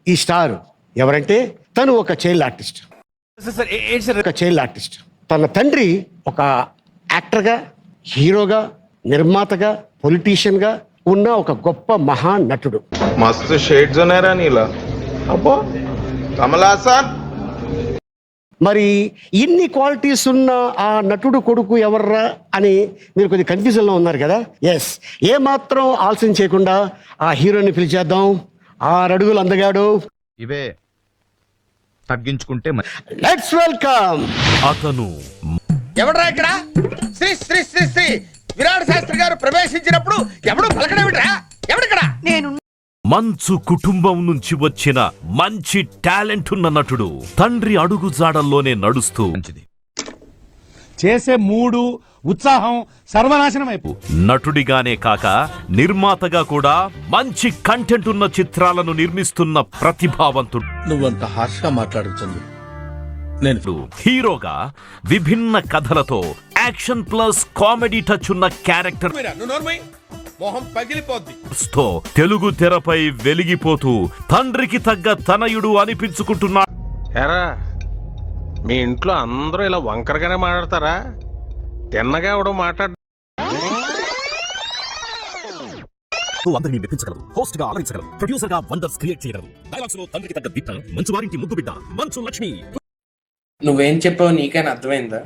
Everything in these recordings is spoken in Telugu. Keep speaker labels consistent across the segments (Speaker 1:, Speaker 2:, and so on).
Speaker 1: ఈ స్టార్ ఎవరంటే తను ఒక చైల్డ్ ఆర్టిస్ట్. తన తండ్రి ఒక యాక్టర్గా, హీరోగా, నిర్మాతగా, పొలిటీషియన్గా ఉన్న ఒక గొప్ప మహా నటుడు.
Speaker 2: మస్తు షేడ్స్ ఉన్నారా నీలా అబ్బో కమలాసన్.
Speaker 1: మరి ఇన్ని క్వాలిటీస్ ఉన్న ఆ నటుడు కొడుకు ఎవర్రా అని మీరు కొద్దిగా కన్ఫ్యూజన్లో ఉన్నారు కదా. ఎస్, ఏమాత్రం ఆలస్యం చేయకుండా ఆ హీరోని పిలిచేద్దాం. 6 అడుగులు అందగాడు,
Speaker 3: ఇవే తగ్గించుకుంటే
Speaker 1: లెట్స్ వెల్కమ్.
Speaker 3: అతను
Speaker 4: ఎవడరా ఇక్కడ? శ్రీ శ్రీ శ్రీ శ్రీ విరాట్ శాస్త్రి గారు ప్రవేశించినప్పుడు ఎవడు పలకడమిట్రా? ఎవడిక్కడ?
Speaker 5: నేను
Speaker 3: మంచు కుటుంబం నుంచి వచ్చిన మంచి టాలెంట్ ఉన్న నటుడు. తండ్రి అడుగుజాడల్లోనే నడుస్తూ
Speaker 6: చేసే మూడు ఉత్సాహం సర్వనాశనం అయిపో.
Speaker 3: నటుడిగానే కాక నిర్మాతగా కూడా మంచి కంటెంట్ ఉన్న చిత్రాలను నిర్మిస్తున్న ప్రతిభావంతుడు.
Speaker 7: నువ్వంత హార్ష్ గా మాట్లాడుతుంది. నేను
Speaker 3: హీరోగా విభిన్న కథలతో యాక్షన్ ప్లస్ కామెడీ టచ్ ఉన్న క్యారెక్టర్
Speaker 4: మొహం పగిలిపోద్ది
Speaker 3: తో తెలుగు తెరపై వెలిగిపోతూ తండ్రికి తగ్గ తనయుడు అనిపించుకుంటున్నాడు.
Speaker 2: ఎరా మీ ఇంట్లో అందరూ ఇలా వంకరగానే మాట్లాడతారా? తిన్నగా ఎవడో మాట్లాడ
Speaker 8: అందరినీ మెప్పించగలరు, హోస్ట్ గా ఆలరించగలరు, ప్రొడ్యూసర్ గా వండర్స్ క్రియేట్ చేయగలరు. డైలాగ్స్ లో తండ్రికి తగ్గ బిడ్డ, మంచు వారింటి ముద్దు బిడ్డ, మంచు లక్ష్మి.
Speaker 9: నువ్వేం చెప్పావు నీకైనా అర్థమైందా?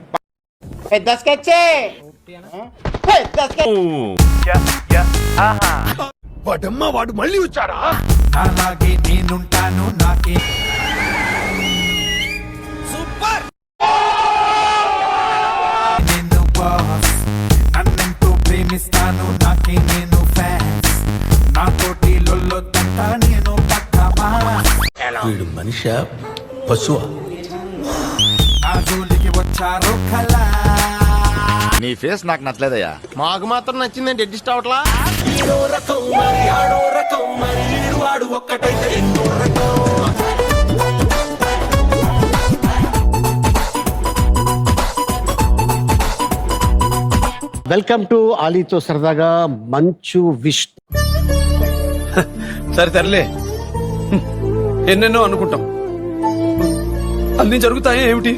Speaker 4: వాడమ్మా వాడు మళ్ళీ వచ్చాడా?
Speaker 6: అలాగే నేనుంటాను. నాకే
Speaker 4: సూపర్.
Speaker 6: నేను బాస్, నన్నెంతో ప్రేమిస్తాను. నాకే నేను ఫ్యాన్స్, నాతోటి లొల్లొద్దంట. నేను పక్కమా
Speaker 7: వీడు మనిషా పశువా?
Speaker 6: నా జోలికి వచ్చారు కలా.
Speaker 5: నీ ఫేస్ నాకు నచ్చలేదయ్యా.
Speaker 4: మాకు మాత్రం నచ్చిందండి. అడ్జస్ట్ అవట్లా.
Speaker 1: వెల్కమ్ టు ఆలీతో సరదాగా మంచు విష్ణు.
Speaker 7: సరే తరలే, ఎన్నెన్నో అనుకుంటాం, అన్ని జరుగుతాయి ఏమిటి?